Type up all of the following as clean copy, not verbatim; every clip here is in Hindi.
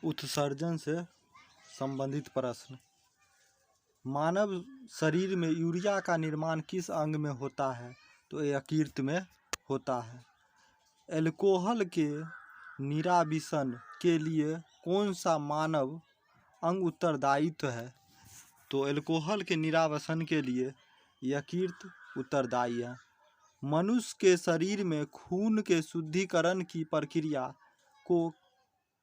उत्सर्जन से संबंधित प्रश्न। मानव शरीर में यूरिया का निर्माण किस अंग में होता है? तो यकृत में होता है। एल्कोहल के निराविशन के लिए कौन सा मानव अंग उत्तरदायित्व है? तो एल्कोहल के निरावसन के लिए यकृत उत्तरदायी है। मनुष्य के शरीर में खून के शुद्धिकरण की प्रक्रिया को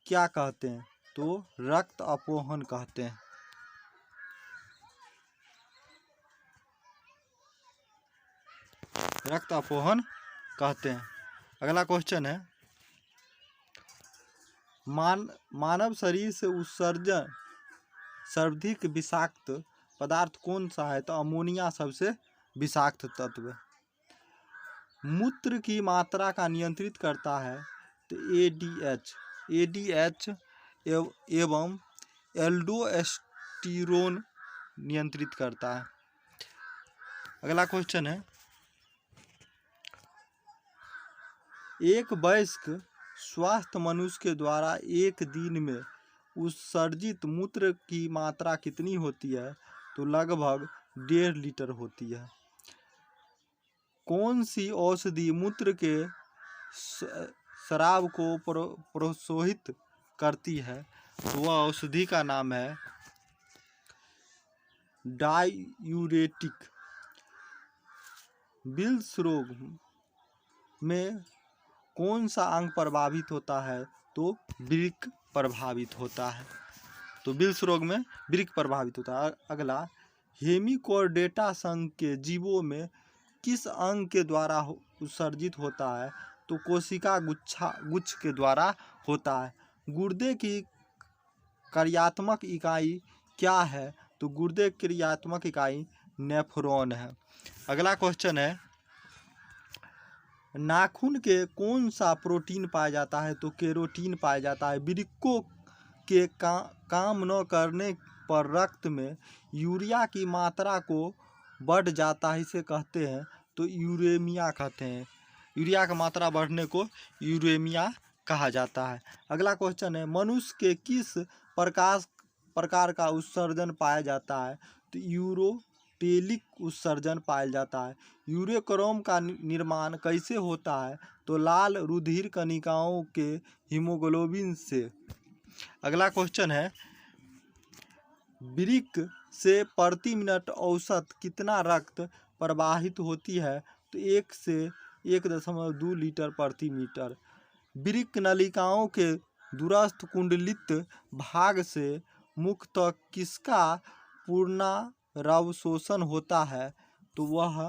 क्या कहते हैं? तो रक्त अपोहन कहते हैं। रक्त अपोहन कहते हैं। अगला क्वेश्चन है, मानव शरीर से उत्सर्जन सर्वाधिक विषाक्त पदार्थ कौन सा है? तो अमोनिया सबसे विषाक्त तत्व है। मूत्र की मात्रा का नियंत्रित करता है तो एडीएच एवं एल्डोस्टेरोन नियंत्रित करता है। अगला क्वेश्चन है, एक वयस्क स्वस्थ मनुष्य के द्वारा एक दिन में उत्सर्जित मूत्र की मात्रा कितनी होती है? तो लगभग 1.5 लीटर होती है। कौन सी औषधि मूत्र के स्राव को प्रोत्साहित करती है? तो वह औषधि का नाम है डायूरेटिक। विल्स रोग में कौन सा अंग प्रभावित होता है? तो वृक्क प्रभावित होता है। तो विल्स रोग में वृक्क प्रभावित होता है। अगला, हेमिकोर्डेटा संघ के जीवों में किस अंग के द्वारा उत्सर्जित होता है? तो कोशिका गुच्छ के द्वारा होता है। गुर्दे की क्रियात्मक इकाई क्या है? तो गुर्दे की क्रियात्मक इकाई नेफ्रॉन है। अगला क्वेश्चन है, नाखून के कौन सा प्रोटीन पाया जाता है? तो केरोटीन पाया जाता है। वृक्कों के काम न करने पर रक्त में यूरिया की मात्रा को बढ़ जाता है, इसे कहते हैं तो यूरेमिया कहते हैं। यूरिया की मात्रा बढ़ने को यूरेमिया कहा जाता है। अगला क्वेश्चन है, मनुष्य के किस प्रकार का उत्सर्जन पाया जाता है? तो यूरोटेलिक उत्सर्जन पाया जाता है। यूरेक्रोम का निर्माण कैसे होता है? तो लाल रुधिर कणिकाओं के हीमोग्लोबिन से। अगला क्वेश्चन है, वृक्क से प्रति मिनट औसत कितना रक्त प्रवाहित होती है? तो 1 से 1.2 लीटर प्रति मीटर। वृक्क नलिकाओं के दूरस्थ कुंडलित भाग से मुख्यतः किसका पुनरावशोषण होता है? तो वह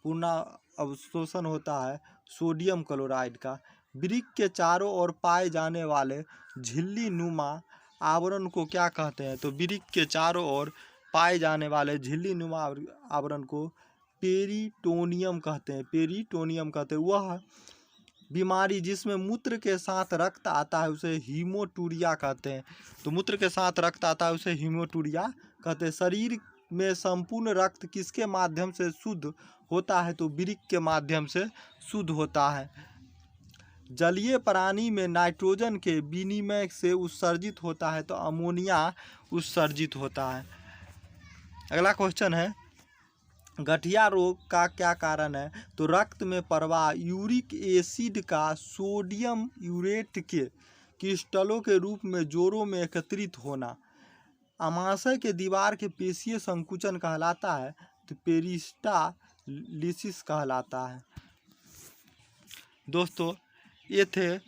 पुनरावशोषण होता है सोडियम क्लोराइड का। वृक्क के चारों ओर पाए जाने वाले झिल्ली नुमा आवरण को क्या कहते हैं? तो वृक्क के चारों ओर पाए जाने वाले झिल्ली नुमा आवरण को पेरिटोनियम कहते हैं। पेरिटोनियम कहते हैं। वह बीमारी जिसमें मूत्र के साथ रक्त आता है उसे हीमोटूरिया कहते हैं। तो मूत्र के साथ रक्त आता है उसे हीमोटूरिया कहते हैं। शरीर में संपूर्ण रक्त किसके माध्यम से शुद्ध होता है? तो वृक्क के माध्यम से शुद्ध होता है। जलीय प्राणी में नाइट्रोजन के विनिमय से उत्सर्जित होता है तो अमोनिया उत्सर्जित होता है। अगला क्वेश्चन है, गठिया रोग का क्या कारण है? तो रक्त में प्रवाह यूरिक एसिड का सोडियम यूरेट के क्रिस्टलों के रूप में जोड़ों में एकत्रित होना। आमाशय के दीवार के पेशीय संकुचन कहलाता है तो पेरिस्टालिसिस कहलाता है। दोस्तों, ये थे